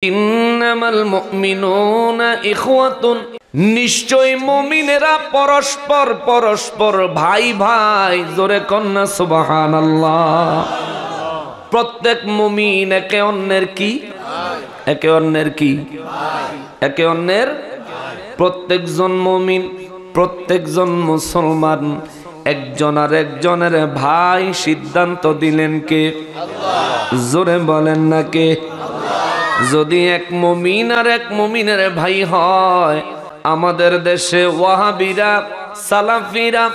ইন্নামাল মুমিনুনা ইখওয়াতুন, নিশ্চয় মুমিনেরা পরস্পর পরস্পর ভাই ভাই। জোরে কন্না সুবহানাল্লাহ। প্রত্যেক মুমিন একে অন্যের কি? একে অন্যের কি? একে অন্যের। প্রত্যেকজন মুমিন, প্রত্যেকজন মুসলমান একজন আর একজনের ভাই সিদ্ধান্ত দিলেন কে? জোরে বলেন না কে? যদি এক মুমিন আর এক মুমিনের ভাই হয়, আমাদের দেশে ওয়াহাবিরা, সালাফিরা,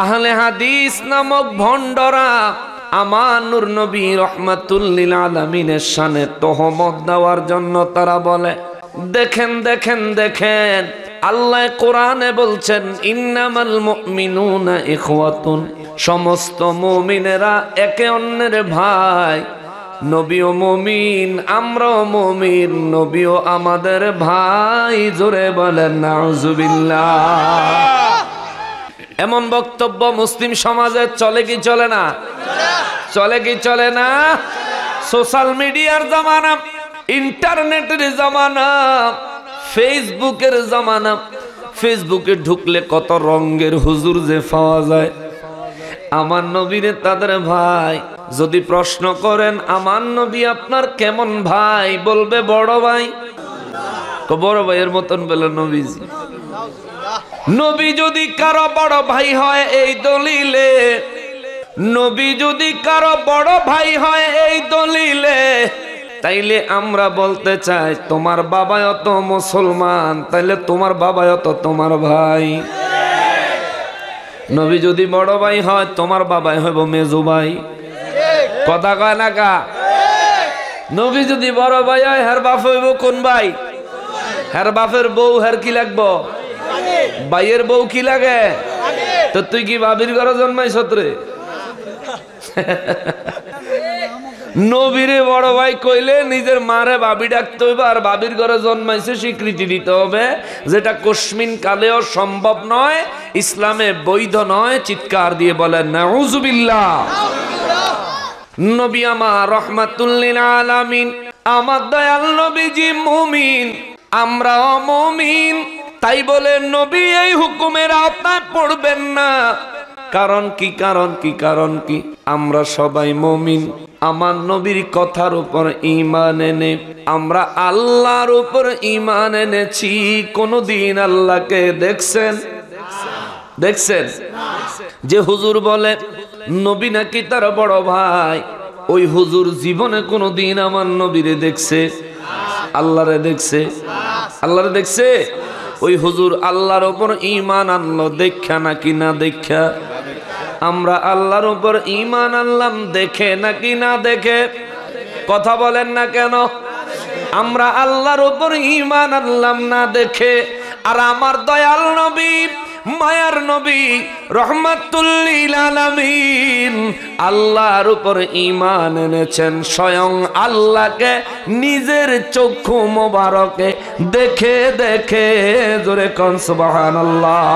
আহলে হাদিস নামক ভণ্ডরা আমার নূর নবী রহমাতুল লিল আলামিনের শানে তহমত দেওয়ার জন্য তারা বলে, দেখেন দেখেন দেখেন, আল্লাহ কোরআনে বলছেন ইন্নামাল মুমিনুনা ইখওয়াতুন, সমস্ত মুমিনেরা একে অন্যের ভাই। নবীও মুমিন, আমরাও মুমিন, নবীও আমাদের ভাই। জোরে বলেন নাউজুবিল্লাহ। এমন বক্তব্য মুসলিম সমাজে চলে কি চলে না? চলে কি চলে না? সোশ্যাল মিডিয়ার জামানা, ইন্টারনেটের জামানা, ফেসবুকের জামানা। ফেসবুকে ঢুকলে কত রঙের হুজুর যে পাওয়া যায়। আমার নবীরে তাদের ভাই। যদি প্রশ্ন করেন আমার নবী আপনার কেমন ভাই, বলবে বড় ভাই। বড় ভাইয়ের মতন বলে নবীজি। নবী যদি কারো বড় ভাই হয় এই দলিলে, নবী যদি কারো বড় ভাই হয় এই দলিলে, তাইলে আমরা বলতে চাই তোমার বাবাও তো মুসলমান, তাইলে তোমার বাবাও তো তোমার ভাই। নবী যদি বড় ভাই হয়, তোমার বাবাই হইব মেজো ভাই। কথা কয় না কা? নবী যদি বড় ভাই হয়, হের বাপ হইব কোন ভাই? হের বাপের বউ হের কি লাগবো? ভাইয়ের বউ কি লাগে? তো তুই কি বাবির ঘরে জন্মাইছ রে? নবীরে বড় ভাই কইলে নিজের মারে বাবি ডাকতে হইবে, আর বাবির ঘরে জন্মাইছে স্বীকৃতি দিতে হবে, যেটা কসমিন কালেও সম্ভব নয়, ইসলামে বৈধ নয়। চিৎকার দিয়ে বলেন নাউজুবিল্লাহ। নবী আমার রহমাতুল লিল আলামিন, আমার দয়াল নবীজি মুমিন, আমরাও মুমিন। তাই বলে নবী এই হুকুমের আওতায় পড়বেন না। কারণ কি? কারণ কি? কারণ কি? আমরা সবাই মুমিন। আমার নবীর কথার উপর ঈমান এনে আমরা আল্লাহর উপর ঈমান এনেছি। কোনদিন আল্লাহকে দেখছেন? দেখছেন? যে হুজুর বলে নবী নাকি তার বড় ভাই, ওই হুজুর জীবনে কোনদিন আমার নবীরে দেখছে? আল্লাহরে দেখছে? আল্লাহরে দেখছে? ওই হুজুর আল্লাহর উপর ঈমান আনলো দেখা নাকি না দেখা? আমরা আল্লাহর উপর ঈমান আনলাম দেখে নাকি না দেখে? কথা বলেন না কেন? আমরা আল্লাহর উপর ঈমান আনলাম না দেখে। আর আমার দয়াল নবী, মায়ার নবী রহমাতুল লিল আলামিন আল্লাহর উপর ঈমান এনেছেন, স্বয়ং আল্লাহকে নিজের চক্ষু মোবারকে দেখে দেখে। জোরে কোন সুবহানাল্লাহ।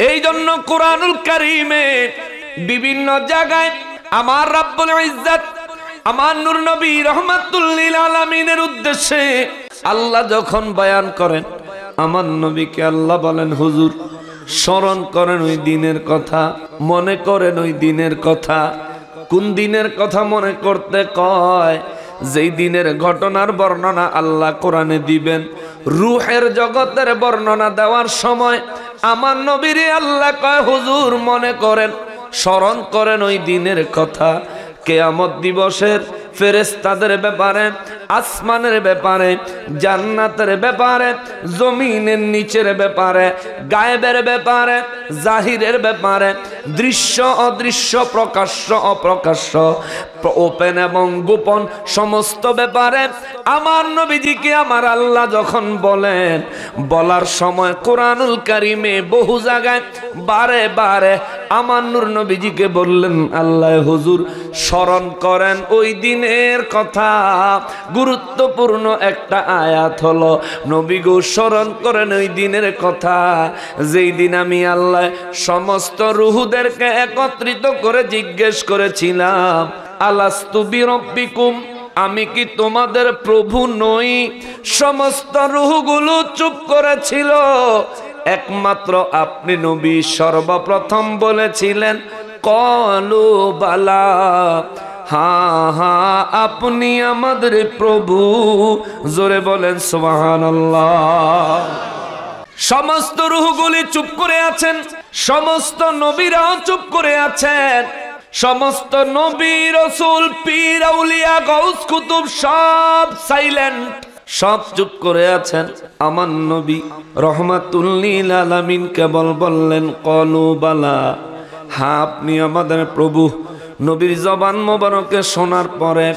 এই জন্য কুরআনুল কারীমে বিভিন্ন জায়গায় আমার রব্বুল ইজ্জত আমার নূর নবী রহমাতুল লিল আলামিনের উদ্দেশ্যে আল্লাহ যখন বয়ান করেন, আমার নবীকে আল্লাহ বলেন হুজুর স্মরণ করেন ওই দিনের কথা, মনে করেন ওই দিনের কথা। কোন দিনের কথা মনে করতে কয়? যেই দিনের ঘটনার বর্ণনা আল্লাহ কোরআনে দিবেন। রূহের জগতের বর্ণনা দেওয়ার সময় আমার নবীরে আল্লাহ কয় হুজুর মনে করেন, স্মরণ করেন ওই দিনের কথা। কিয়ামত দিবসের ফেরেশতাদের ব্যাপারে, আসমানের ব্যাপারে, জান্নাতের ব্যাপারে, জমিনের নিচের ব্যাপারে, গায়েবের ব্যাপারে, জাহিরের ব্যাপারে, দৃশ্য অদৃশ্য, প্রকাশ্য অপ্রকাশ্য, ওপেন এবং গোপন সমস্ত ব্যাপারে আমার নবীজিকে আমার আল্লাহ যখন বলেন, বলার সময় কোরআনুল কারীমে বহু জায়গায় বারে বারে আমার নূর নবীজিকে বললেন আল্লাহ হুজুর স্মরণ করেন ওই দিনের কথা। গুরুত্বপূর্ণ একটা আয়াত হলো নবী গো স্মরণ করেন ওই দিনের কথা, যেই দিন আমি আল্লাহ সমস্ত রূহদেরকে একত্রিত করে জিজ্ঞেস করেছিলাম আলাস্তু বিরব্বিকুম, আমি কি তোমাদের প্রভু নই? সমস্ত রূহগুলো চুপ করেছিল, একমাত্র আপনি নবী সর্বপ্রথম বলেছিলেন কলু বালা, হ্যাঁ হ্যাঁ আপনি আমাদের প্রভু। জোরে বলেন সুবহানাল্লাহ। সমস্ত রূহগুলি চুপ করে আছেন, সমস্ত নবীরাও চুপ করে আছেন। সমস্ত নবী, রাসূল, পীর, আউলিয়া, গাউস, কুতুব সব সাইলেন্ট, সব চুপ করে আছেন। আমার নবী রহমাতুল লিল আলামিন কেবল বললেন কলু বালা, হ্যাঁ আপনি আমাদের প্রভু। নবীর জবান মোবারকে শোনার পরে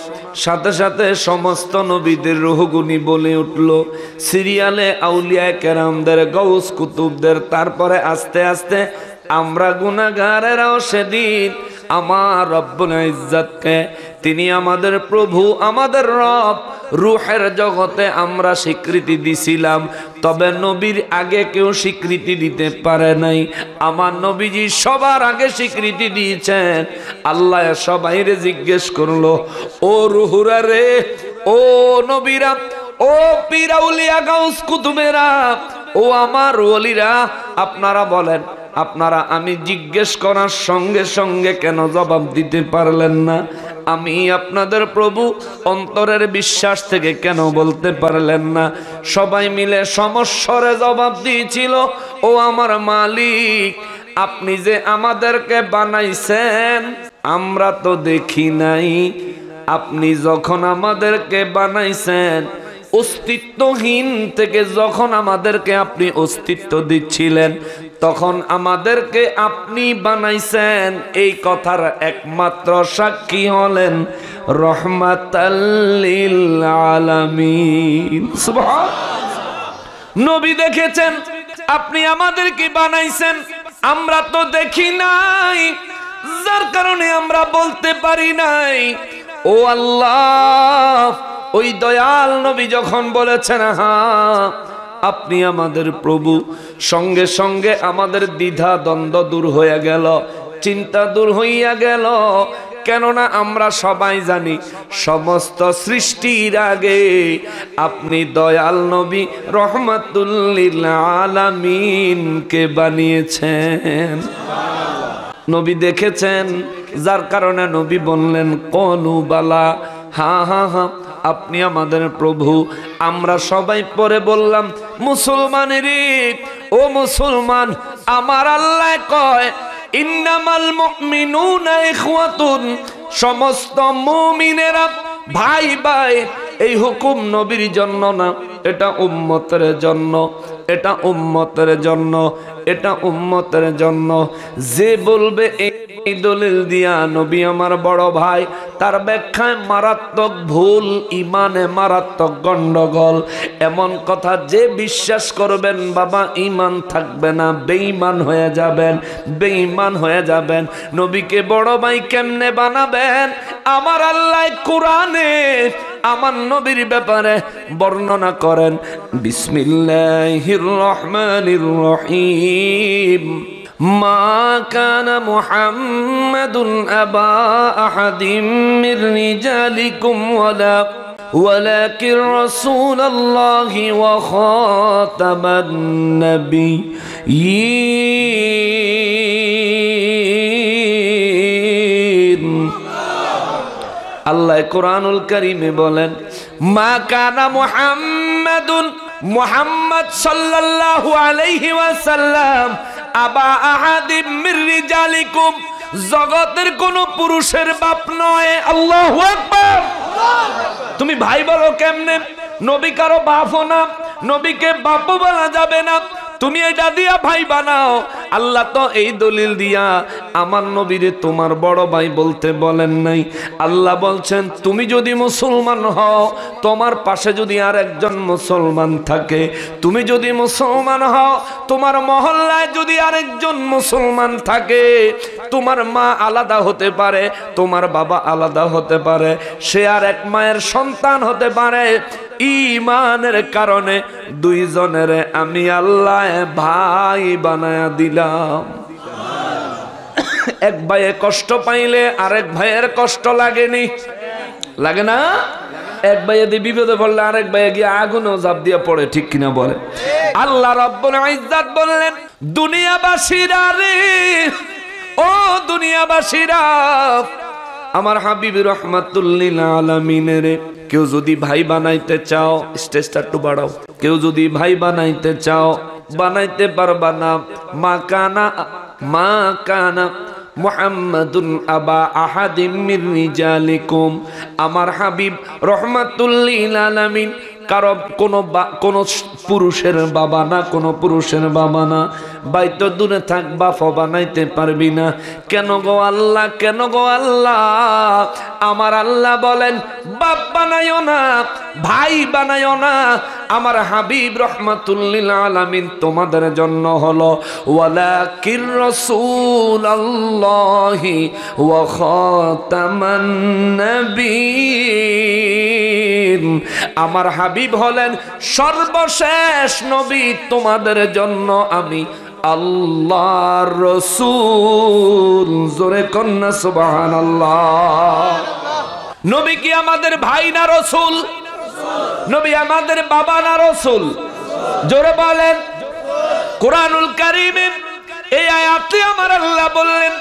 সাথে সাথে সমস্ত নবীদের রূহগুনি বলে উঠল, সিরিয়ালে আউলিয়া কেরামদের, গাউস কুতুবদের, তারপরে আস্তে আস্তে আমরা গুনাহগারেরাও সেদিন আমার রব্বুল ইজ্জতকে, তিনি আমাদের প্রভু, আমাদের রব, রূহের জগতে আমরা স্বীকৃতি দিছিলাম, তবে নবীর আগে কেউ স্বীকৃতি দিতে পারে নাই। আমার নবীজি সবার আগে স্বীকৃতি দিয়েছেন। আল্লাহ সবাইরে জিজ্ঞেস করলো, ও রুহুরা রে, ও নবীরা, ও পীর আউলিয়া গাউস কুতুবেরা, ও আমার ওলিরা, আপনারা বলেন, আপনারা আমি জিজ্ঞেস করার সঙ্গে সঙ্গে কেন জবাব দিতে পারলেন না? আমি আপনাদের প্রভু, অন্তরের বিশ্বাস থেকে কেন বলতে পারলেন না? সবাই মিলে সমস্বরে জবাব দিয়েছিল, ও আমার মালিক, আপনি যে আমাদেরকে বানাইছেন আমরা তো দেখি নাই। আপনি যখন আমাদেরকে বানাইছেন, অস্তিত্বহীন থেকে যখন আমাদেরকে আপনি অস্তিত্ব দিচ্ছিলেন, তখন আমাদেরকে আপনি বানাইছেন, এই কথার একমাত্র সাক্ষী হলেন রহমাতাল লিল আলামিন। সুবহানাল্লাহ। নবী দেখেছেন আপনি আমাদেরকে বানাইছেন, আমরা তো দেখি নাই, যার কারণে আমরা বলতে পারি নাই। ও আল্লাহ, ওই দয়াল নবী যখন বলেছেন হ্যাঁ আপনি আমাদের প্রভু, সঙ্গে সঙ্গে আমাদের দ্বিধা দ্বন্দ্ব দূর হয়ে গেল, চিন্তা দূর হইয়া গেল। কেননা আমরা সবাই জানি সমস্ত সৃষ্টির আগে আপনি দয়াল নবী রহমাতুল লিল আলামিনকে বানিয়েছেন। নবী দেখেছেন, যার কারণে নবী বললেন কলু বালা, হ্যাঁ হ্যাঁ হ্যাঁ আপনি আমাদের প্রভু। আমরা সবাই পরে বললাম, মুসলমানেরই, ও মুসলমান, আমার আল্লাহ কয় ইন্নামাল মুমিনুনা ইখওয়াতুন, সমস্ত মুমিনেরা ভাই ভাই। এই হুকুম নবীর জন্য না, এটা উম্মতের জন্য, এটা উম্মতের জন্য, এটা উম্মতের জন্য। যে বলবে এই দলিল দিয়া নবী আমার বড় ভাই, তার ব্যাখ্যায় মারাত্মক ভুল, ইমানে মারাত্মক গন্ডগোল। এমন কথা যে বিশ্বাস করবেন বাবা, ইমান থাকবে না, বেঈমান হয়ে যাবেন, বেঈমান হয়ে যাবেন। নবীকে বড় ভাই কেমনে বানাবেন? আমার আল্লাহ কোরআনে আমার নবীর ব্যাপারে বর্ণনা করেন, বিসমিল্লাহির রহমানির রহিম। মা কানা মুহাম্মাদুন আবা আহাদিম মির রিজালিকুম ওয়ালাকিন রাসূলুল্লাহি ওয়া খাতামান নাবিয়্যিন। আল্লাহ কোরআনুল কারীমে বলেন, মা কানা মুহাম্মাদুন, মুহাম্মদ সাল্লাল্লাহু আলাইহি ওয়াসাল্লাম, আবা আহাদিম মির রিজালিকুম, জগতের কোন পুরুষের বাপ নয়। আল্লাহু আকবার। তুমি ভাই বলো কেমনে? নবী কারো বাপও না, নবীকে বাপও বলা যাবে না, তুমি এটা দিয়া ভাই বানাও। আল্লাহ তো এই দলিল দিয়া আমার নবীরে তোমার বড় ভাই বলতে বলেন নাই। আল্লাহ বলছেন তুমি যদি মুসলমান হও, তোমার পাশে যদি আর একজন মুসলমান থাকে, তুমি যদি মুসলমান হও, তোমার মহল্লায় যদি আরেকজন মুসলমান থাকে, তোমার মা আলাদা হতে পারে, তোমার বাবা আলাদা হতে পারে, সে আর এক মায়ের সন্তান হতে পারে, ঈমানের কারণে দুইজনের আমি আল্লাহ ভাই বানায়া দিলাম। এক ভাইয়ে কষ্ট পাইলে আরেক ভাইয়ের কষ্ট লাগেনি? লাগে না? এক ভাইয়া দিয়ে বিপদে পড়লে আরেক ভাইয়া গিয়ে আগুনও জাপ দিয়ে পড়ে, ঠিক কিনা বলে? আল্লাহ রাব্বুল ইজ্জত বললেন, দুনিয়াবাসীরা রে, ও দুনিয়াবাসীরা, আমার হাবিব রাহমাতুল লিল আলামিনের কেউ যদি ভাই বানাইতে চাও, স্টেজটা একটু বাড়াও, কেউ যদি ভাই বানাইতে চাও বানাইতে পারবা না। মা কানা মুহাম্মাদুন আবা আহাদিম মির রিজালিকুম, আমার হাবিব রাহমাতুল লিল আলামিন কারো কোন পুরুষের বাবা না, কোন পুরুষের বাবা না। বাইতো দূরে থাক, বাপ বানাইতে পারবি না। কেন গো আল্লাহ, কেন গো আল্লাহ? আমার আল্লাহ বলেন, বাপ বানাইও না, ভাই বানাইও না। আমার হাবিব রাহমাতুল লিল আলামিন তোমাদের জন্য হলো ওয়ালাকির রাসূলুল্লাহি ওয়া খাতামান নবিয়্যিন, আমার হাবিব হলেন সর্বশেষ নবী। তোমাদের জন্য আমি আল্লাহর রাসূল। জোরে কন্না সুবহানাল্লাহ। নবী কি আমাদের ভাই না রাসূল? নবী আমাদের বাবা না রাসূল? জোরে বলেন। কুরআনুল কারীমের এই আয়াতে আমার আল্লাহ বললেন,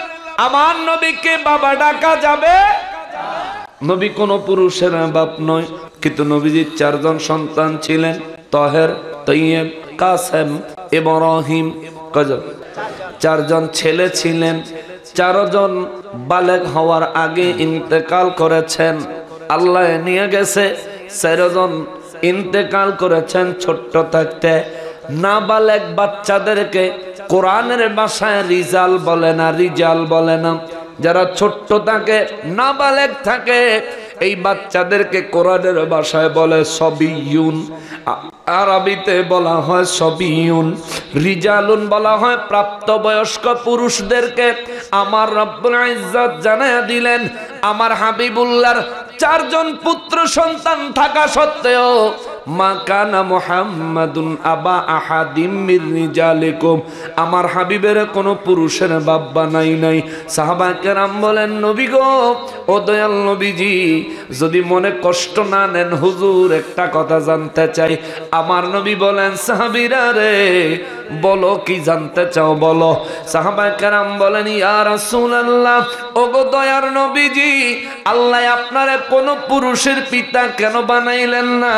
আমার নবীকে বাবা ডাকা যাবে। নবী কোন পুরুষের বাপ নয়, কিন্তু নবীজির 4 জন সন্তান ছিলেন, তাহের, তৈয়ব, কাসেম, ইব্রাহিম। কয়জন? 4 জন ছেলে ছিলেন। 4 জন বালেগ হওয়ার আগে ইন্তেকাল করেছেন, আল্লাহ নিয়ে গেছে। 4 জন ইন্তেকাল করেছেন ছোট্ট থাকতে। নাবালেগ বাচ্চাদেরকে কোরআনের ভাষায় রিজাল বলে না, রিজাল বলে না। যারা ছোট্ট থাকে, নাবালেগ থাকে, এই বাচ্চাদেরকে কোরআনের ভাষায় বলে সবিয়ুন, আরবিতে বলা হয় সবিয়ুন। রিজালুন বলা হয় প্রাপ্তবয়স্ক পুরুষদেরকে। আমার রব্বুল ইজ্জত জানায়া দিলেন, আমার হাবিবুল্লাহর 4 জন পুত্র সন্তান থাকা সত্ত্বেও মা কানা মুহাম্মাদুন আবা আহাদিম মির রিজালিকুম, আমার হাবিবের কোন পুরুষের বাপ বানাই নাই। সাহাবায়ে কেরাম বলেন, নবী গো, ও দয়াল নবীজি, যদি মনে কষ্ট না নেন, হুজুর একটা কথা জানতে চাই। আমার নবী বলেন, সাহাবীরা রে, বলো কি জানতে চাও বলো। সাহাবায়ে কেরাম বলেন, ইয়া রাসূলুল্লাহ, ও গো দয়ার নবীজি, আল্লাহ আপনারে কোন পুরুষের পিতা কেন বানাইলেন না?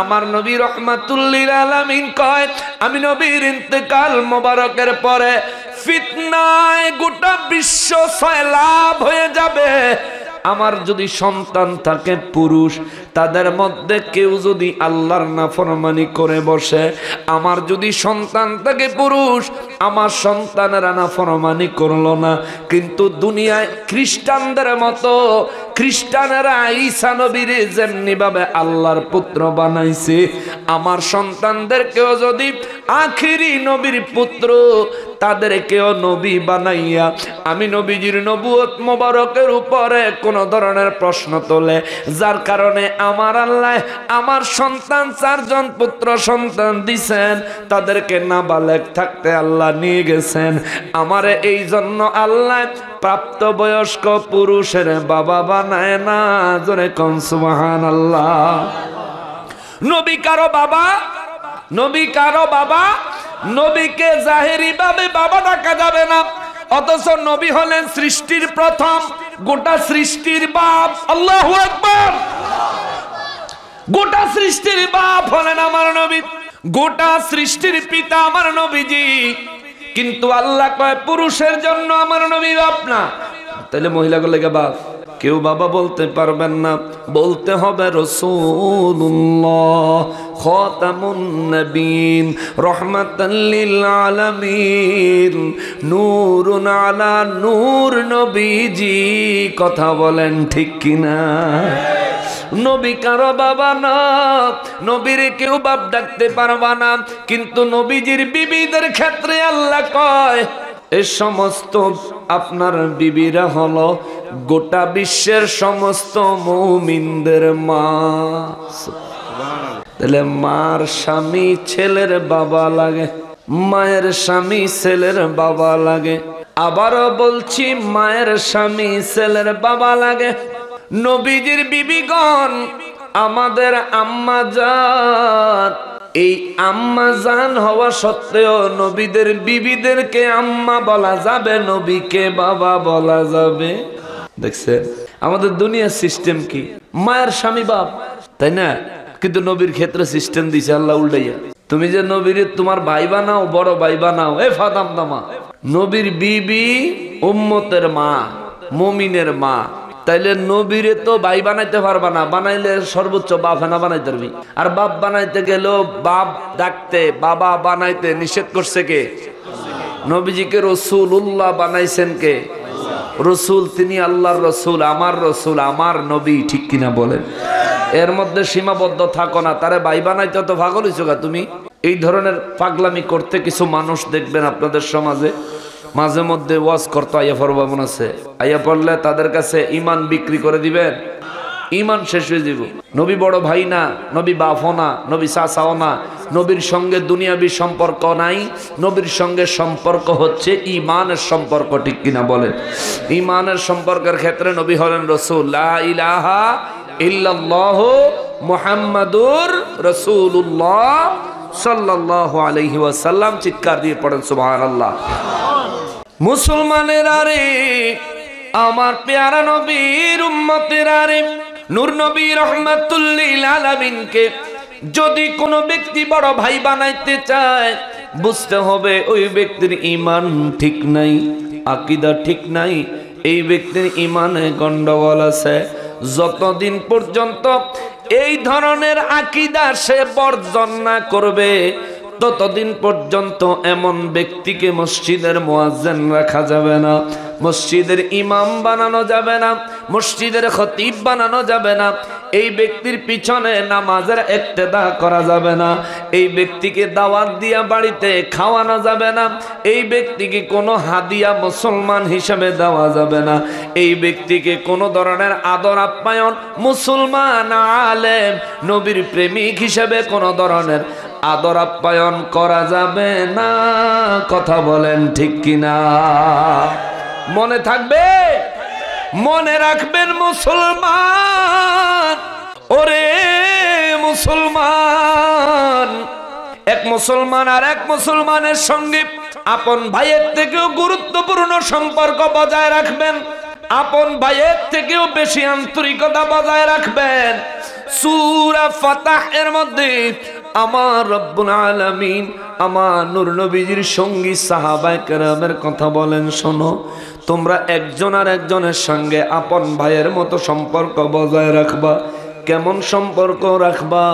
আমার নবী রাহমাতুল লিল আলামিন কয়, আমি নবীর ইন্তেকাল মোবারকের পরে ফিতনায় গোটা বিশ্ব সয়লাব হয়ে যাবে। আমার যদি সন্তান থাকে পুরুষ, তাদের মধ্যে কেউ যদি আল্লাহর নাফরমানি করে বসে, আমার যদি সন্তান থাকে পুরুষ, আমার সন্তানেরা নাফরমানি করলো না। কিন্তু দুনিয়ায় খ্রিস্টানদের মতো, খ্রিস্টানেরা ঈসা নবীর যেমনি ভাবে আল্লাহর পুত্র বানাইছে, আমার সন্তানদেরকেও যদি আখিরি নবীর পুত্র, তাদেরকেও নবী বানাইয়া আমি নবীজির নবুয়ত মোবারকের উপরে কোন ধরনের প্রশ্ন তোলে, যার কারণে আমার আল্লাহ আমার সন্তান 4 জন পুত্র সন্তান দিছেন, তাদেরকে নাবালেগ থাকতে আল্লাহ নিয়ে গেছেন। আমারে এই জন্য আল্লাহ প্রাপ্তবয়স্ক পুরুষের বাবা বানায় না। জোরে কোন সুবহানাল্লাহ। নবী কারো বাবা, নবী কারো বাবা, নবীকে জাহেরি ভাবে বাবা ডাকা যাবে না। অথচ নবী হলেন সৃষ্টির প্রথম, গোটা সৃষ্টির বাপ। আল্লাহু আকবার। গোটা সৃষ্টির বাপ হলেন আমার নবী, গোটা সৃষ্টির পিতা আমার নবীজি। কিন্তু আল্লাহ কয় পুরুষের জন্য আমার নবী বাপ না। তাহলে মহিলাগুলো লেগে বাপ, কেউ বাবা বলতে পারবেন না, বলতে হবে রাসূলুল্লাহ খাতামুন নবিয়্যিন রাহমাতাল লিল আলামিন নূরুন আলা নূর নবীজি। কথা বলেন ঠিক কিনা? নবী কারো বাবা না, নবীর কেউ বাপ ডাকতে পারবা না। কিন্তু নবীজির বিবিদের ক্ষেত্রে আল্লাহ কয়, এই সমস্ত আপনার বিবিরা হলো গোটা বিশ্বের সমস্ত মুমিনদের মা। তাহলে মার স্বামী ছেলের বাবা লাগে, মায়ের স্বামী ছেলের বাবা লাগে। আবারও বলছি, মায়ের স্বামী ছেলের বাবা লাগে। নবীজির বিবিগণ আমাদের আম্মা জান, এই আম্মা জান হওয়া সত্ত্বেও নবীদের বিবিদেরকে আম্মা বলা যাবে, নবীকে বাবা বলা যাবে। দেখছেন আমাদের দুনিয়ার সিস্টেম কি, মায়ের স্বামী বাপ, তাই না? কিন্তু নবীর ক্ষেত্রে সিস্টেম দিছে আল্লাহ উল্টাইয়া। তুমি যে নবীর তোমার ভাই বানাও, বড় ভাই বানাও, এ ফাদাম দামা, নবীর বিবি উম্মতের মা, মুমিনের মা, তাইলে নবীরে তো ভাই বানাইতে পারবা না, বানাইলে সর্বোচ্চ বাপ হেনা বানাইতে পারবি। আর বাপ বানাইতে গেলেও বাপ ডাকতে, বাবা বানাইতে নিষেধ করছে কে? নবীজিকে রাসূলুল্লাহ বানাইছেন কে? রসুল, তিনি আল্লাহর রসুল, আমার নবী, ঠিক কিনা বলেন? এর মধ্যে সীমাবদ্ধ থাকো না, তারে ভাই বানাইতে তো পাগল হইছো গা তুমি। এই ধরনের পাগলামি করতে কিছু মানুষ দেখবেন আপনাদের সমাজে মাঝে মধ্যে ওয়াজ করতে আইয়া পড়বা মনে আছে, আইয়া পড়লে তাদের কাছে ইমান বিক্রি করে দিবেন, ইমান শেষ হয়ে যাব। নবী বড় ভাই না, নবী বাপও না, নবী চাচাও না, নবীর সঙ্গে দুনিয়াবি সম্পর্ক নাই, নবীর সঙ্গে সম্পর্ক হচ্ছে ইমানের সম্পর্ক, ঠিক কিনা বলেন? ইমানের সম্পর্কের ক্ষেত্রে নবী হলেন রাসূল, লা ইলাহা ইল্লাল্লাহু মুহাম্মাদুর রাসূলুল্লাহ সাল্লাল্লাহু আলাইহি ওয়াসাল্লাম। চিৎকার দিয়ে পড়েন সুবহানাল্লাহ। মুসলমানেরা রে, আমার পেয়ারা নবীর উম্মতেরা রে, নূর নবী রাহমাতুল লিল আলামিনকে যদি কোনো ব্যক্তি বড় ভাই বানাইতে চায়, বুঝতে হবে ওই ব্যক্তির ঈমান ঠিক নাই, আকীদা ঠিক নাই, এই ব্যক্তির ঈমানে গন্ডগোল আছে। যতদিন পর্যন্ত এই ধরনের আকীদা সে বর্জন না করবে, ততদিন পর্যন্ত এমন ব্যক্তিকে মসজিদের মুয়াজ্জিন রাখা যাবে না, মসজিদের ইমাম বানানো যাবে না, মসজিদের খতিব বানানো যাবে না, এই ব্যক্তির পিছনে নামাজের ইক্তেদা করা যাবে না, এই ব্যক্তিকে দাওয়াত দিয়া বাড়িতে খাওয়ানো যাবে না, এই ব্যক্তিকে কোনো হাদিয়া মুসলমান হিসেবে দেওয়া যাবে না, এই ব্যক্তিকে কোনো ধরনের আদর আপ্যায়ন মুসলমান আলেম নবীর প্রেমিক হিসেবে কোনো ধরনের আদর আপ্যায়ন করা যাবে না। কথা বলেন ঠিক কিনা? মনে থাকবে, মনে রাখবেন মুসলমান, ওরে মুসলমান, এক মুসলমান আর এক মুসলমানের সঙ্গে আপন ভাইয়ের থেকেও গুরুত্বপূর্ণ সম্পর্ক বজায় রাখবেন, আপন ভাইয়ের থেকেও বেশি আন্তরিকতা বজায় রাখবেন। সূরা ফাতাহ এর মধ্যে আমার রব্বুল আলামিন আমার নূর নবীজির সঙ্গী সাহাবায়ে কেরামের কথা বলেন, শোনো, তোমরা একজন আর একজনের সঙ্গে আপন ভাইয়ের মতো সম্পর্ক বজায় রাখবা। কেমন সম্পর্ক রাখবা?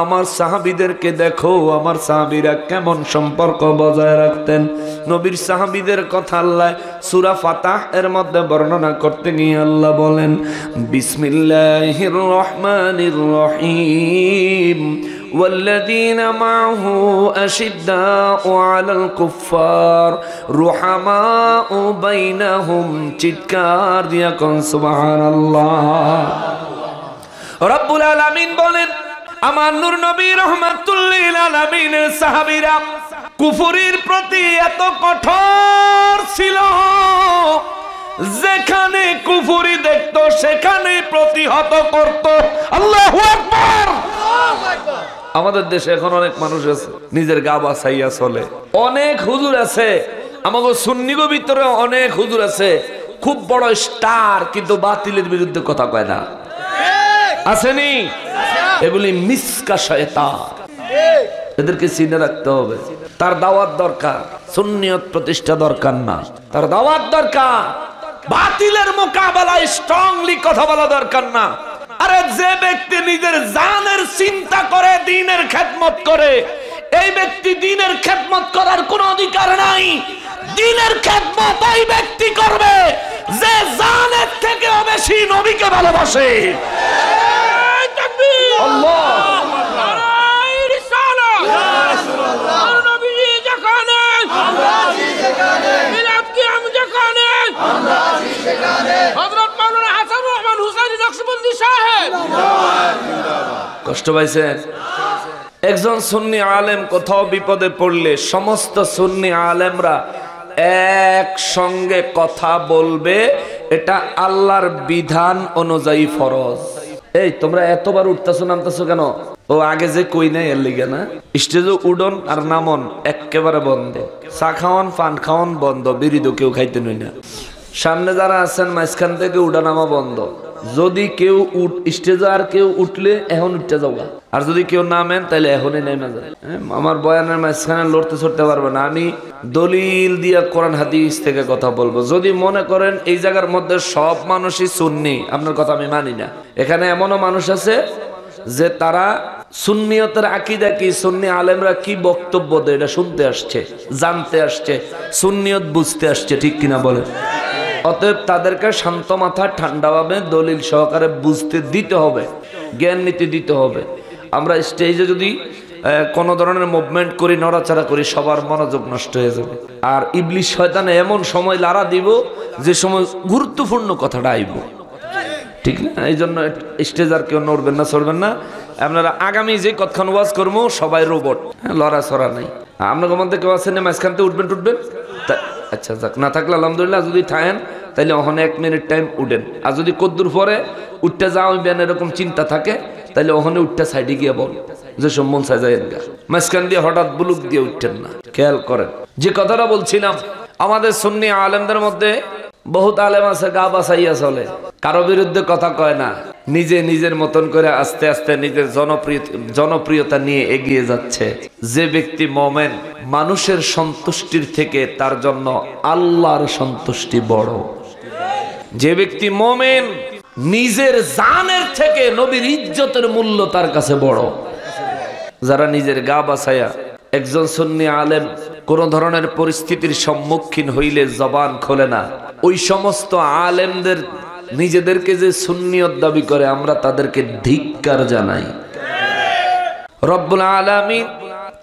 আমার সাহাবীদেরকে দেখো, আমার সাহাবীরা কেমন সম্পর্ক বজায় রাখতেন। নবীর সাহাবীদের কথা আল্লাহ সূরা ফাতাহ এর মধ্যে বর্ণনা করতে গিয়ে আল্লাহ বলেন, বিসমিল্লাহির রহমানির রহিম, والذين معه أشداء على الكفار رحماء بينهم। চিৎকার দিয়া কোন সুবহানাল্লাহ। রব্বুল আলামিন বলেন, আমার নূর নবী রাহমাতুল লিল আলামিনের সাহাবীরা কুফরির প্রতি এত কঠোর ছিল, যেখানে কুফরি দেখত সেখানে প্রতিহত করত। আল্লাহু আকবার। আমাদের দেশে এখন অনেক মানুষ আছে নিজের গা বাছাইয়া চলে, অনেক হুজুর আছে, আমাদের সুন্নিগো ভিতরে অনেক হুজুর আছে খুব বড় স্টার, কিন্তু বাতিলের বিরুদ্ধে কথা কয় না, আসেনি? এগুলি মিসকা শয়তান, এদেরকে চিনে রাখতে হবে। তার দাওয়াত দরকার, সুন্নিয়ত প্রতিষ্ঠা দরকার না, তার দাওয়াত দরকার, বাতিলের মোকাবেলায় স্ট্রংলি কথা বলা দরকার না। আরে যে ব্যক্তি নিজের জানের চিন্তা করে দ্বীনের খেদমত করে, এই ব্যক্তি দ্বীনের খেদমত করার কোনো অধিকার নাই। দ্বীনের খেদমত ওই ব্যক্তি করবে যে জানের থেকেও বেশি নবীকে ভালোবাসে। আল্লাহ কষ্ট পাইছেন? একজন সুন্নি আলেম কোথাও বিপদে পড়লে সমস্ত সুন্নি আলেমরা একসঙ্গে কথা বলবে, এটা আল্লাহর বিধান অনুযায়ী ফরজ। এই তোমরা এতবার উঠতেছো নামতেছো কেন? ও আগে যে কই নাই এর লিগে না। স্টেজে উডন আর নামন একেবারে বন্ধ, চা খাওয়ান পান খাওয়ান বন্ধ, বিড়ি তো কেউ খাইতে নই না। সামনে যারা আছেন মাঝখান থেকে উঠা নামা বন্ধ। যদি কেউ স্টেজে আর কেউ উঠলে এখন উঠতে যাওয়া, আর যদি কেউ নামেন তাহলে এখনই নেমে যান। আমার বয়ানের মাঝখানে লড়তে ছড়তে পারবে না। আমি দলিল দিয়া কোরআন হাদিস থেকে কথা বলবো। যদি মনে করেন এই জায়গার মধ্যে সব মানুষই সুন্নি, আপনার কথা আমি মানি না। এখানে এমনও মানুষ আছে যে তারা সুন্নিয়তের আকীদা কি, সুন্নি আলেমরা কি বক্তব্য দেয় এটা শুনতে আসছে, জানতে আসছে, সুন্নিয়ত বুঝতে আসছে, ঠিক কিনা বলেন? অতএব তাদেরকে শান্ত মাথা ঠান্ডাভাবে দলিল সহকারে বুঝতে দিতে হবে, জ্ঞান নীতি দিতে হবে। আমরা স্টেজে যদি কোনো ধরনের মুভমেন্ট করি, নড়াচড়া করি, সবার মনোযোগ নষ্ট হয়ে যাবে। আর ইবলিশ শয়তানে এমন সময় লাড়া দিব যে সময় গুরুত্বপূর্ণ কথাটা আইব, ঠিক না? এই জন্য স্টেজ আর কেউ নড়বেন না, চড়বেন না। আপনারা আগামী যে কতক্ষণ ওয়াজ করবো সবাই রোবট, লড়াচড়া নেই। আপনাদের মধ্যে কেউ আছেন মাঝখান থেকে উঠবেন টুটবেন? আচ্ছা যাক, না থাকলে আলহামদুলিল্লাহ। যদি থাকেন তাহলে ওখানে 1 মিনিট টাইম উঠেন। আর যদি কদ্দুর পরে উঠতে যাওয়াবেন এরকম চিন্তা থাকে তাহলে ওখানে উঠতে সাইডে গিয়ে বল যে সব মন সাজায়েন গা, মাঝখান দিয়ে হঠাৎ বুলুক দিয়ে উঠতেন না। খেয়াল করেন যে কথাটা বলছিলাম, আমাদের সুন্নি আলেমদের মধ্যে বহুত আলেম আছে গা বাছাইয়া চলে, কারো বিরুদ্ধে কথা কয় না, নিজে নিজের মতন করে আস্তে আস্তে নিজের জনপ্রিয়তা নিয়ে এগিয়ে যাচ্ছে। যে ব্যক্তি মোমেন, মানুষের সন্তুষ্টির থেকে তার জন্য আল্লাহর সন্তুষ্টি বড়। যে ব্যক্তি মোমেন, নিজের জানের থেকে নবীর ইজ্জতের মূল্য তার কাছে বড়। যারা নিজের গা বাছাইয়া, একজন সুন্নি আলেম কোন ধরনের পরিস্থিতির সম্মুখীন হইলে জবান খোলে না, ওই সমস্ত আলেমদের নিজেদেরকে যে সুন্নিয়ত দাবি করে আমরা তাদেরকে ধিক্কার জানাই। রব্বুল আলামিন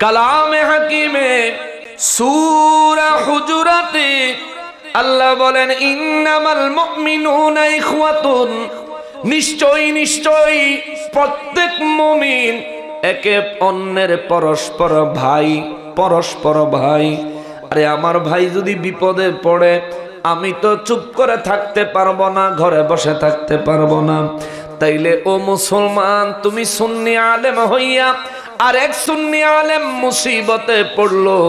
কালামে হাকিমে সূরা হুজুরাতে আল্লাহ বলেন, ইন্নামাল মুমিনুনা ইখওয়াতুন, নিশ্চয়ই নিশ্চয়ই প্রত্যেক মুমিন একে অন্যের পরস্পর ভাই, পরস্পর ভাই। আরে আমার ভাই যদি বিপদে পড়ে আমি তো চুপ করে থাকতে পারবো না, ঘরে বসে থাকতে পারবো না। তাইলে ও মুসলমান, তুমি সুন্নি আলেম হইয়া আর এক সুন্নি আলেম মুসিবতে পড়লো,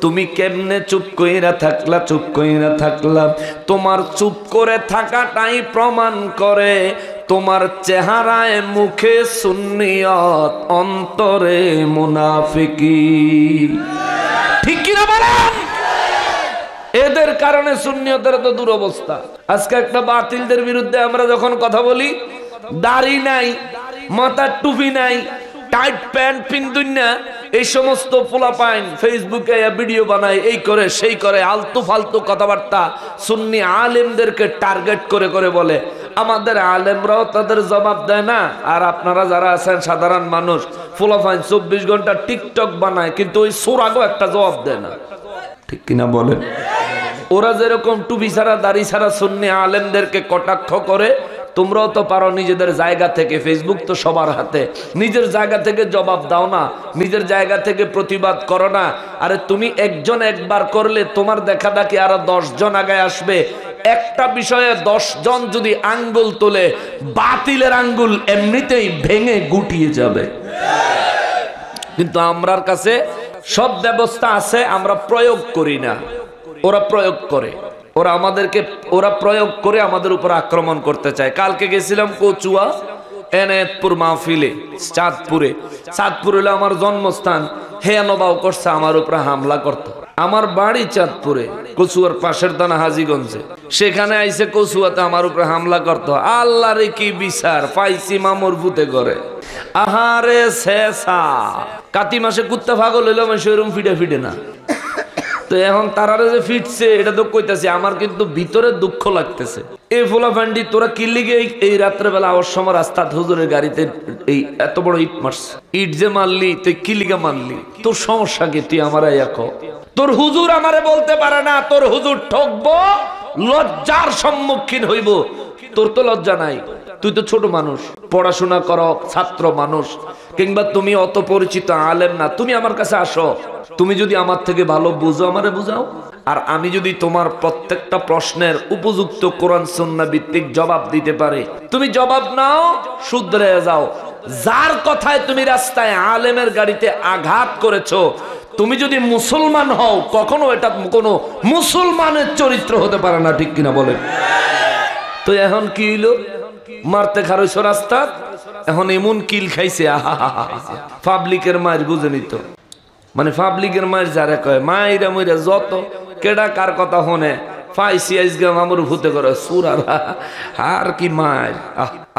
তুমি কেমনে চুপ কইরা থাকলা? চুপ কইরা থাকলা। তোমার চুপ করে থাকাটাই প্রমাণ করে তোমার চেহারায় মুখে সুন্নিয়ত, অন্তরে মুনাফিকি, ঠিক কিনা বলেন? এদের কারণে সুন্নিয়তের তো দুরবস্থা। আজকে একটা বাতিলদের বিরুদ্ধে আমরা যখন কথা বলি, দাড়ি নাই, মাথার টুপি নাই, টাইট প্যান্ট পিন্দুন না, এই সমস্ত পোলাপাইন ফেসবুকে ভিডিও বানায়, এই করে সেই করে, আলতু ফালতু কথাবার্তা সুন্নি আলেমদেরকে টার্গেট করে করে বলে। আমাদের আলেমরাও তাদের জবাব দেয় না। আর আপনারা যারা আছেন সাধারণ মানুষ, পোলাপাইন 24 ঘন্টা টিকটক বানায়, কিন্তু ওই সোরাগো একটা জবাব দেয় না, ঠিক কিনা বলেন? ওরা যেরকম টুপি ছাড়া দাড়ি ছাড়া সুন্নি আলেমদেরকে কটাক্ষ করে, তোমরাও তো পারো নিজেদের জায়গা থেকে। ফেসবুক তো সবার হাতে, নিজের জায়গা থেকে জবাব দাও না, নিজের জায়গা থেকে প্রতিবাদ করো না। আরে তুমি একজন একবার করলে তোমার দেখা দেখি আরো 10 জন আগে আসবে। একটা বিষয়ে 10 জন যদি আঙ্গুল তোলে, বাতিলের আঙ্গুল এমনিতেই ভেঙে গুটিয়ে যাবে। কিন্তু আমরার কাছে সব ব্যবস্থা আছে, আমরা প্রয়োগ করি না, ওরা প্রয়োগ করে। ওরা প্রয়োগ করে আমাদের উপর আক্রমণ করতে চায়। কালকে গেছিলাম কচুয়া এনায়েতপুর মাহফিলে, চাঁদপুর হলো আমার জন্মস্থান। হেয়ানবাও করছে আমার উপরে হামলা করতো। আমার বাড়ি চাঁদপুরে, কচুয়ার পাশের দানা হাজীগঞ্জে। সেখানে আইসে কচুয়াতে আমার উপরে হামলা করতো। আল্লাহরে কি বিচার পাইছি মামুর ভূতে করে। আহারে শেষা, কাতি মাসে কুত্তা পাগল হইলো সেরকম ফিটে না। তো এখন তারা যে ফিটছে এটা তো কইতাছে, আমার কিন্তু ভিতরে দুঃখ লাগতেছে। এই ফোলা ফান্ডি তোরা কি লিগে এই রাত্রেবেলা আওয়ার সময় রাস্তাত হুজুরের গাড়িতে এই এত বড় ইট মারছে? ইট যে মারলি তুই কি লিগে মারলি? তোর সমস্যা কি? তুই আমার তোর হুজুর আমারে বলতে পারে না, তোর হুজুর ঠকবো, লজ্জার সম্মুখীন হইব। তোর তো লজ্জা নাই, তুই তো ছোট মানুষ, পড়াশোনা করো, ছাত্র মানুষ, কিংবা তুমি অত পরিচিত আলেম না। তুমি আমার কাছে আসো, তুমি যদি আমার থেকে ভালো বুঝো আমারে বুঝাও। আর আমি যদি তোমার প্রত্যেকটা প্রশ্নের উপযুক্ত কোরআন সুন্নাহ ভিত্তিক জবাব দিতে পারি, তুমি জবাব নাও, শুধরে যাও। যার কথায় তুমি রাস্তায় আলেমের গাড়িতে আঘাত করেছো, তুমি যদি মুসলমান হও, কখনো এটা কোনো মুসলমানের চরিত্র হতে পারে না, ঠিক কিনা বলেন? তো এখন কি হইলো? মারতে খারইছো রাস্তা, এখন এমন কিল খাইছে, পাবলিকের মায়ের বুঝেনি তো, মানে পাবলিকের মায়ের যারা কয় মাইরা মইরা যত কেডা কার কথা হনে পাইছি আজকে মামুর ভূতে করে সুরারা আর কি মায়ের।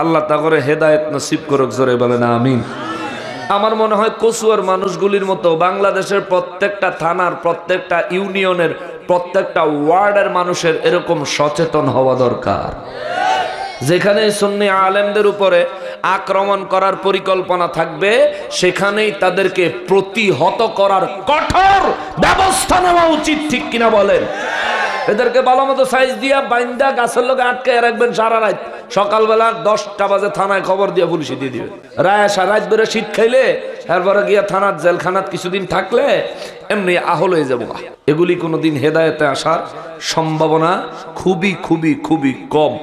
আল্লাহ তা করে হেদায়েত নসিব করুক, জোরে বলেন আমিন। আমার মনে হয় কচুয়ার মানুষগুলির মতো বাংলাদেশের প্রত্যেকটা থানার, প্রত্যেকটা ইউনিয়নের, প্রত্যেকটা ওয়ার্ডের মানুষের এরকম সচেতন হওয়া দরকার। যেখানে সুন্নি আলেমদের উপরে আক্রমণ করার পরিকল্পনা থাকবে, সেখানেই তাদেরকে প্রতিহত করার কঠোর ব্যবস্থা নেওয়া উচিত, ঠিক কিনা বলেন? এদেরকে ভালো মতো সাইজ দিয়া বাইন্দা গাছের লোক আটকে রাখবেন সারা রাত, সকালবেলা 10টা বাজে থানায় খবর দিয়ে পুলিশে দিয়ে দিবে। রাত ধরে শীত খাইলে এরপরে গিয়া থানার জেলখানাত কিছুদিন থাকলে এমনি আহল হয়ে যাবো। এগুলি কোনোদিন হেদায়েতে আসার সম্ভাবনা খুবই খুবই খুবই কম।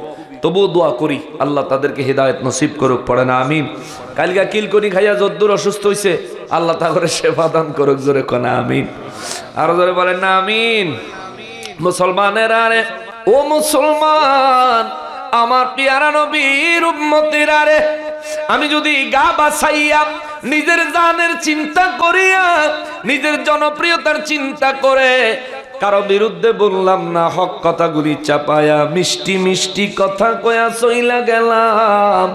তবুও দোয়া করি আল্লাহ তাদেরকে হেদায়েত নসিব করুক, পড়ে না আমিন। কালকা কিলকনি খাইয়া যদ্দুর অসুস্থ হয়েছে, আল্লাহ তা করে সেবা দান করুক, জোরে কোনা আমিন। আরো জোরে বলেন না আমিন। মুসলমানেরা রে, ও মুসলমান, আমার পিয়ারা নবীর উম্মতিরা রে, আমি যদি গা বাছাইয়া নিজের জানের চিন্তা করিয়া, নিজের জনপ্রিয়তার চিন্তা করে কারো বিরুদ্ধে বললাম না, হক কথাগুলি চাপায়া মিষ্টি মিষ্টি কথা কয়া চইলা গেলাম,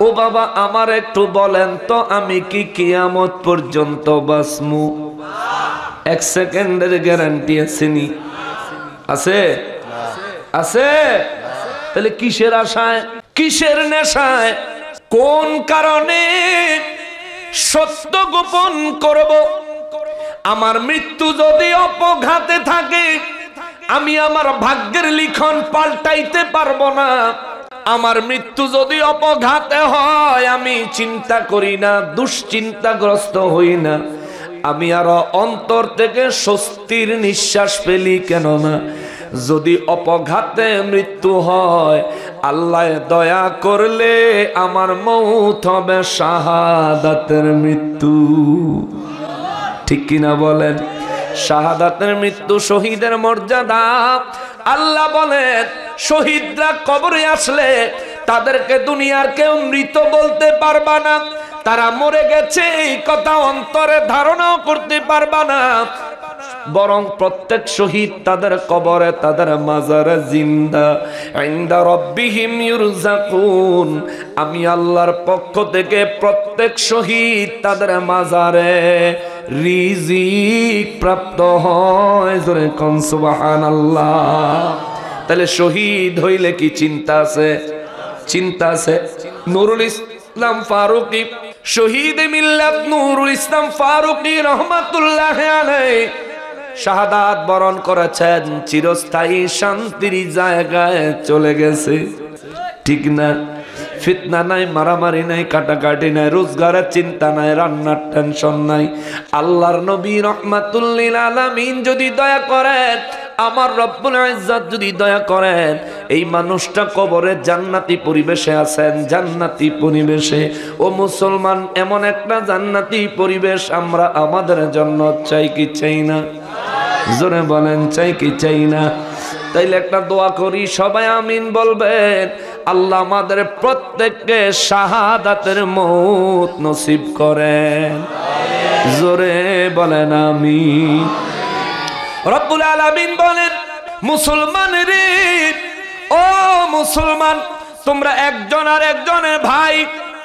ও বাবা আমার একটু বলেন তো, আমি কি কিয়ামত পর্যন্ত বাঁচমু? 1 সেকেন্ডের গ্যারান্টি আসেনি? আছে? আছে? তাহলে কিসের আশায়, কিসের নেশায়, কোন কারণে সত্য গোপন করব? আমার মৃত্যু যদি অপঘাতে থাকে, আমি আমার ভাগ্যের লিখন পাল্টাইতে পারবো না। আমার মৃত্যু যদি অপঘাতে হয়, আমি চিন্তা করি না, দুশ্চিন্তাগ্রস্ত হই না, আমি আরো অন্তর থেকে স্বস্তির নিঃশ্বাস ফেলি। কেন না, যদি অপঘাতে মৃত্যু হয়, আল্লাহ দয়া করলে আমার মৌত হবে শাহাদাতের মৃত্যু, ঠিক কিনা বলেন? শাহাদাতের মৃত্যু শহীদের মর্যাদা। আল্লাহ বলেন, শহীদরা কবরে আসলে তাদেরকে দুনিয়ার কেউ মৃত বলতে পারবা না, তারা মরে গেছে এই কথা অন্তরে ধারণাও করতে পারবা না, বরং প্রত্যেক শহীদ তাদের কবরে, তাদের মাজারে জিন্দা, ইনদা রাব্বিহিম ইউরযাকুন। আমি আল্লাহর পক্ষ থেকে প্রত্যেক শহীদ তাদের মাজারে রিজিক প্রাপ্ত হয়, জোরে কোন সুবহানাল্লাহ। তাহলে শহীদ হইলে কি চিন্তা আছে? চিন্তা আছে। নুরুল ইসলাম ফারুকী, শহীদ মিল্লাত নুরুল ইসলাম ফারুকী রহমাতুল্লাহ আলাইহি শাহাদাত বরণ করেছেন, চিরস্থায়ী শান্তির জায়গায় চলে গেছে, ঠিক না? ফিতনা নাই, মারামারি নাই, কাটাকাটি নাই, রোজগারের চিন্তা নাই, রান্নার টেনশন নাই। আল্লাহর নবী রাহমাতুল লিল আলামিন যদি দয়া করেন, আমার রব্বুল ইজ্জত যদি দয়া করেন, এই মানুষটা কবরে জান্নাতি পরিবেশে আছেন, জান্নাতি পরিবেশে। ও মুসলমান, এমন একটা জান্নাতি পরিবেশ আমরা আমাদের জন্য চাই কি চাই না? জোরে বলেন, চাই কি চাই না? তাইলে একটা দোয়া করি, সবাই আমিন বলবেন। আল্লাহ আমাদের প্রত্যেককে শাহাদাতের মৌত নসিব করেন, জোরে বলেন আমিন। রব্বুল আলামিন বলেন, মুসলমান রে, ও মুসলমান, তোমরা একজন আর একজনের ভাই।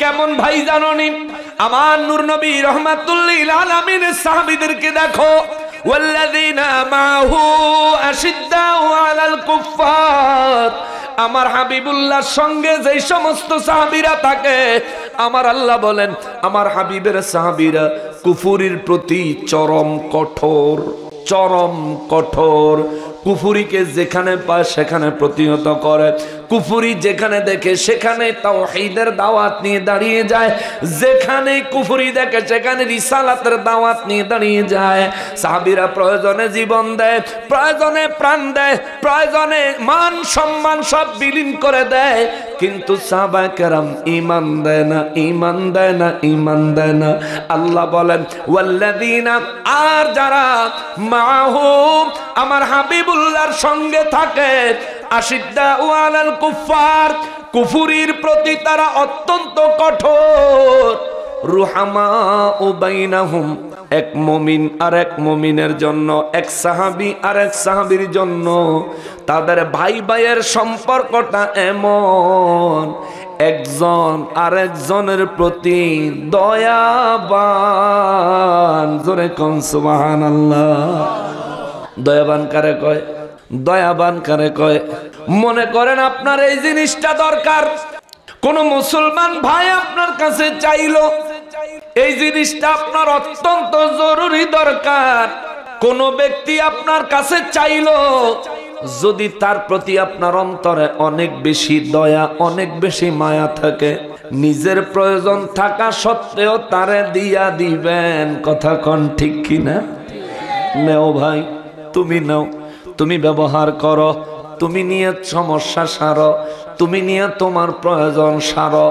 কেমন ভাই জানোনি? আমার নূর নবী রাহমাতুল লিল আলামিনের সাহাবীদেরকে দেখো, ওয়াল্লাযীনা মাহু আশিদ্দাউ আলাল কুফফার। আমার হাবিবুল্লাহর সঙ্গে যেই সমস্ত সাহাবীরা থাকে, আমার আল্লাহ বলেন আমার হাবিবের সাহাবীরা কুফরির প্রতি চরম কঠোর, চরম কঠোর। কুফুরিকে যেখানে পায় সেখানে প্রতিহত করে। কুফরি যেখানে দেখে সেখানে তাওহীদের দাওয়াত নিয়ে দাঁড়িয়ে যায়, যেখানে কুফরি দেখে সেখানে রিসালাতের দাওয়াত নিয়ে দাঁড়িয়ে যায়। সাহাবীরা প্রয়োজনে জীবন দেয়, প্রয়োজনে প্রাণ দেয়, প্রয়োজনে মান সম্মান সব বিলীন করে দেয়, কিন্তু সাহাবায়ে কেরাম ঈমান দেয় না, ঈমান দেয় না, ঈমান দেয় না। আল্লাহ বলেন ওয়াল্লাযীনা, আর যারা মাহু আমার হাবিবুল্লাহর সঙ্গে থাকে, আশিদ্দাউ আলাল কুফার, কুফরির প্রতি তারা অত্যন্ত কঠোর, রুহামাউ বাইনাহুম, এক মুমিন আর এক মুমিনের জন্য, এক সাহাবী আর এক সাহাবীর জন্য তাদের ভাই ভাইয়ের সম্পর্কটা এমন, একজন আরেকজনের প্রতি দয়াবান। জোরে কোন সুবহানাল্লাহ। দয়াবান কারে কয়? দয়াবান কারে কয়? মনে করেন আপনার এই জিনিসটা দরকার, কোন মুসলমান ভাই আপনার কাছে চাইলো, এই জিনিসটা আপনার অত্যন্ত জরুরি দরকার, কোন ব্যক্তি আপনার কাছে চাইলো, যদি তার প্রতি আপনার অন্তরে অনেক বেশি দয়া, অনেক বেশি মায়া থাকে, নিজের প্রয়োজন থাকা সত্ত্বেও তারে দিয়া দিবেন। কথা কোন ঠিক কিনা? নেও ভাই, তুমি নাও, তুমি ব্যবহার করো, তুমি নিয়ে সমস্যা সারো, তুমি নিয়ে তোমার প্রয়োজন সারো।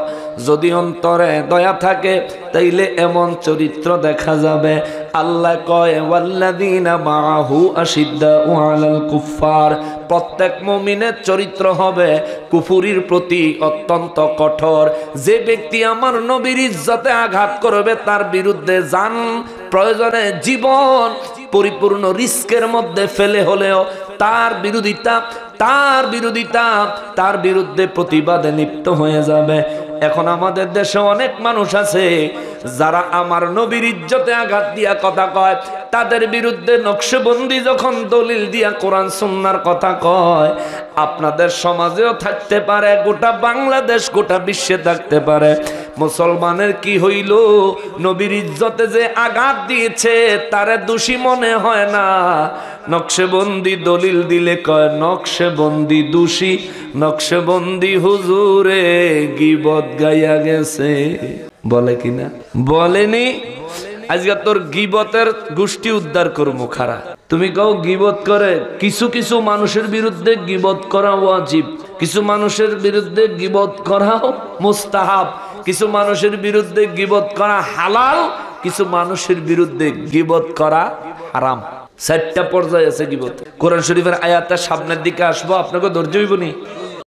যদি অন্তরে দয়া থাকে তাইলে এমন চরিত্র দেখা যাবে। আল্লাহ কয় ওয়াল্লাযীনা মাআহু আশিদ্দাউ আলাল কুফার, প্রত্যেক মুমিনের চরিত্র হবে কুফরির প্রতি অত্যন্ত কঠোর। যে ব্যক্তি আমার নবীর ইজ্জতে আঘাত করবে তার বিরুদ্ধে জান, প্রয়োজনে জীবন পরিপূর্ণ রিস্কের মধ্যে ফেলে হলেও তার বিরোধিতা, তার বিরুদ্ধে প্রতিবাদে লিপ্ত হয়ে যাবে। এখন আমাদের দেশে অনেক মানুষ আছে যারা আমার নবীর ইজ্জতে আঘাত দিয়া কথা কয়, তাদের বিরুদ্ধে নকশবন্দি যখন দলিল দিয়া কোরআন সুন্নাহর কথা কয়, আপনাদের সমাজেও থাকতে পারে, গোটা বাংলাদেশ গোটা বিশ্বে থাকতে পারে। মুসলমানের কি হইল? নবীর ইজ্জতে যে আঘাত দিয়েছে তারে দোষী মনে হয় না, নকশবন্দি দলিল দিলে কয় নকশবন্দি দোষী, নকশবন্দি হুজুরে গীবত গাইয়া গেছে। বলে কিনা? বলেনি? আজকে তোর গীবতের গোষ্ঠী উদ্ধার করবো খারা। তুমি কও গীবত করে, কিছু কিছু মানুষের বিরুদ্ধে গীবত করা ওয়াজিব, কিছু মানুষের বিরুদ্ধে গীবত করাও মুস্তাহাব, কিছু মানুষের বিরুদ্ধে গীবত করা হালাল, কিছু মানুষের বিরুদ্ধে গীবত করা হারাম। 4টা পর্যায়ে আছে গীবত। কোরআন শরীফের আয়াতটা সামনের দিকে আসবো, আপনাকে ধৈর্য হইব নি?